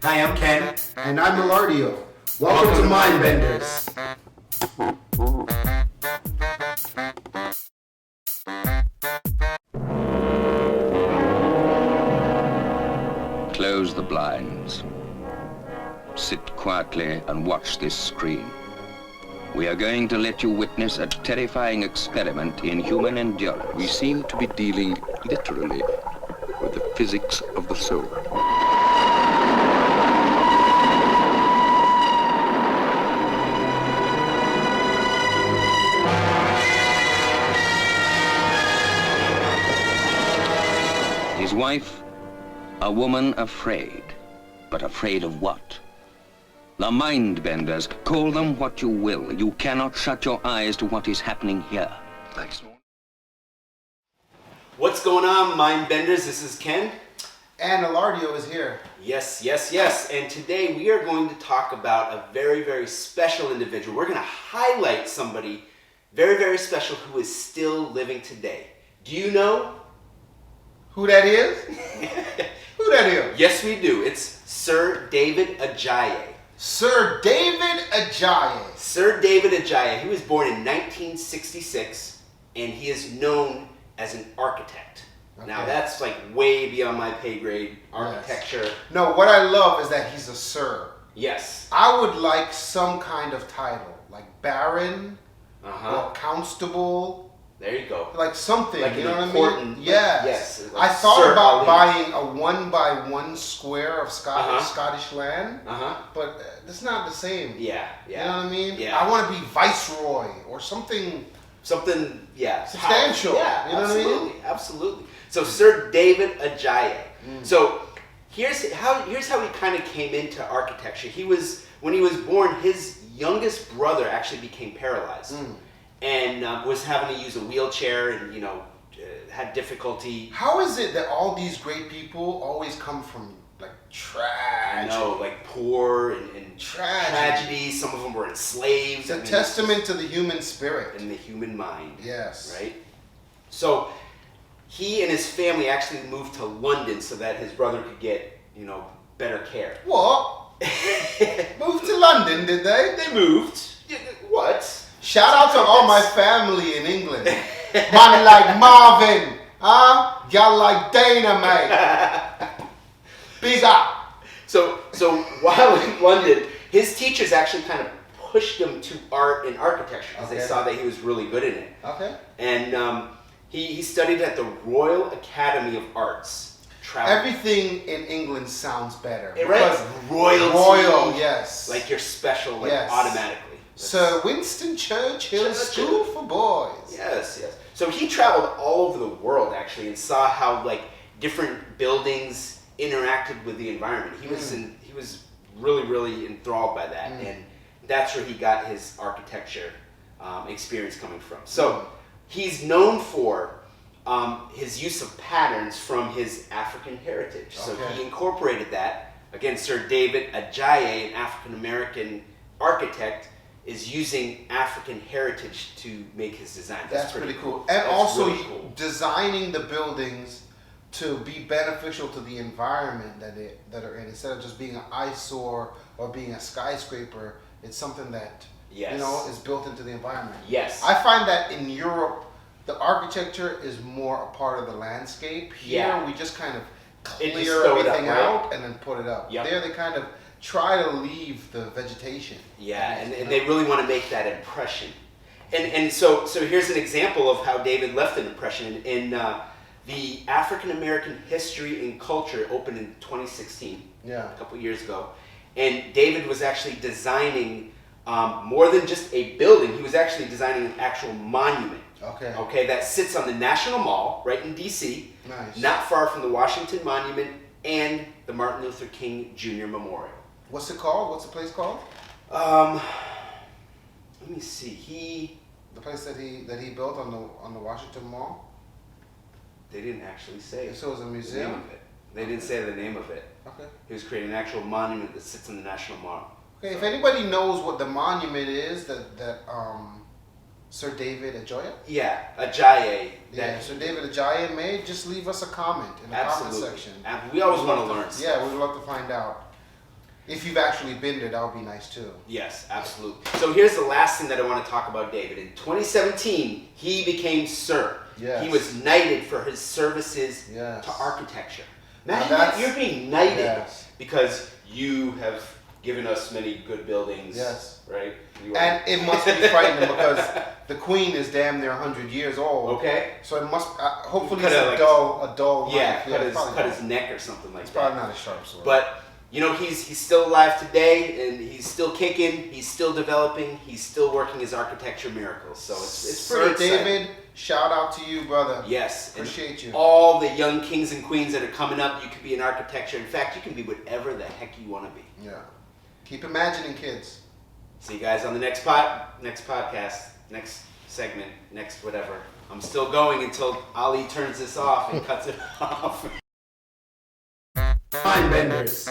Hi, I'm Ken. And I'm Milardio. Welcome to Mindbenders. Close the blinds. Sit quietly and watch this screen. We are going to let you witness a terrifying experiment in human endurance. We seem to be dealing literally with the physics of the soul. His wife, a woman afraid. But afraid of what? The Mindbenders. Call them what you will. You cannot shut your eyes to what is happening here. Thanks. What's going on, Mindbenders? This is Ken. And Milardio is here. Yes. And today we are going to talk about a very, very special individual. We're going to highlight somebody very, very special who is still living today. Do you know who that is? Who that is? Yes, we do. It's Sir David Adjaye. Sir David Adjaye. Sir David Adjaye. He was born in 1966, and he is known as an architect. Okay. Now that's like way beyond my pay grade, architecture. Yes. No, what I love is that he's a sir. Yes. I would like some kind of title, like Baron or Constable. There you go. Like something, like you know what I mean? Yes. Yes. Like I thought about buying a 1x1 square of Scottish land, but it's not the same. Yeah. You know what I mean? Yeah. I want to be Viceroy or something. Something, substantial. Yeah, you know what I mean? Absolutely. So Sir David Adjaye. So here's how he kind of came into architecture. When he was born, his youngest brother actually became paralyzed. And was having to use a wheelchair and, had difficulty. How is it that all these great people always come from, like, tragedy? I know, like poor and tragedy. Some of them were enslaved. It's a testament to the human spirit. And the human mind. Yes. Right? So he and his family actually moved to London so that his brother could get, better care. What? Moved to London, did they? They moved. What? Shout out to all my family in England. Man like Marvin. Y'all like Dana, mate. Big up. So while in London, his teachers actually kind of pushed him to art and architecture because they saw that he was really good in it. Okay. And he studied at the Royal Academy of Arts. Everything in England sounds better. Right? Royalty. Royal, yes. Like you're special, automatically. Sir Winston Churchill School for Boys. Yes. So he traveled all over the world actually and saw how different buildings interacted with the environment. He was really, really enthralled by that, and that's where he got his architecture experience coming from. So he's known for his use of patterns from his African heritage. So he incorporated that. Again, Sir David Adjaye, an African American architect, is using African heritage to make his design. That's pretty cool. And also really cool. Designing the buildings to be beneficial to the environment that are in. Instead of just being an eyesore or being a skyscraper, it's something that is built into the environment. Yes. I find that in Europe, the architecture is more a part of the landscape. Here we just kind of clear everything out and then put it up. Yep. There they kind of try to leave the vegetation. Yeah, and they really want to make that impression. And so here's an example of how David left an impression. In the African American History and Culture opened in 2016, a couple years ago. And David was actually designing more than just a building. He was actually designing an actual monument. Okay, that sits on the National Mall, right in D.C., not far from the Washington Monument and the Martin Luther King Jr. Memorial. What's it called? What's the place called? Let me see. The place that he built on the Washington Mall. They didn't actually say. So it was a museum. The name of it. They didn't say the name of it. Okay. He was creating an actual monument that sits in the National Mall. Okay. If anybody knows what the monument is that Sir David Adjaye. Yeah, Adjaye. Sir David Adjaye made. Just leave us a comment in the comment section. We always want to learn stuff. Yeah, we'd love to find out. If you've actually been there, that would be nice too. Yes, absolutely. So here's the last thing that I want to talk about David. In 2017, he became Sir. Yes. He was knighted for his services Yes. to architecture. Now Imagine that you're being knighted Yes. because you have given us many good buildings. Yes. Right? And it must be frightening because the queen is damn near 100 years old. Okay. So it must, hopefully Cut it's it a like- dull Yeah, knife. cut his neck or something like It's that. probably not a sharp sword. But you know, he's still alive today, and he's still kicking. He's still developing. He's still working his architecture miracles. So it's pretty Sir exciting. David, shout out to you, brother. Yes, and Appreciate you. all the young kings and queens that are coming up, you can be an architecture. In fact, you can be whatever the heck you want to be. Yeah. Keep imagining, kids. See you guys on the next podcast, next segment, next whatever. I'm still going until Ali turns this off and cuts it off. Mindbenders.